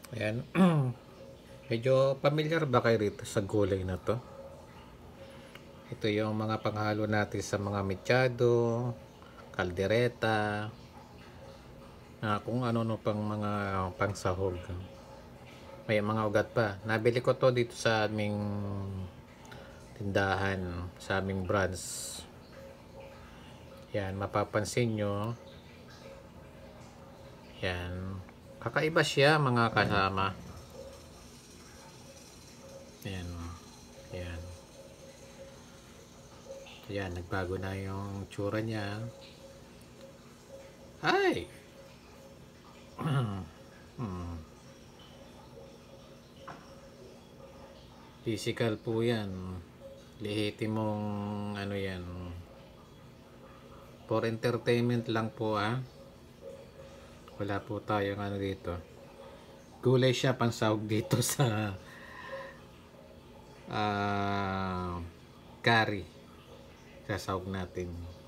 Ayan. Medyo familiar ba kayo rito sa gulay na to? Ito yung mga panghalo natin sa mga mechado, kaldereta, kung ano no pang mga pangsahog. May mga ugat pa. Nabili ko to dito sa aming tindahan, sa aming branch. Yan, mapapansin nyo. Yan. Kakaiba siya mga kasama. Yan. Yan. Yan, nagbago na yung tsura niya. Ay! Physical po yan. Lihitin mong ano yan. For entertainment lang po Wala po tayong ano dito. Gulay siya pansahog dito sa curry. Sasahog natin.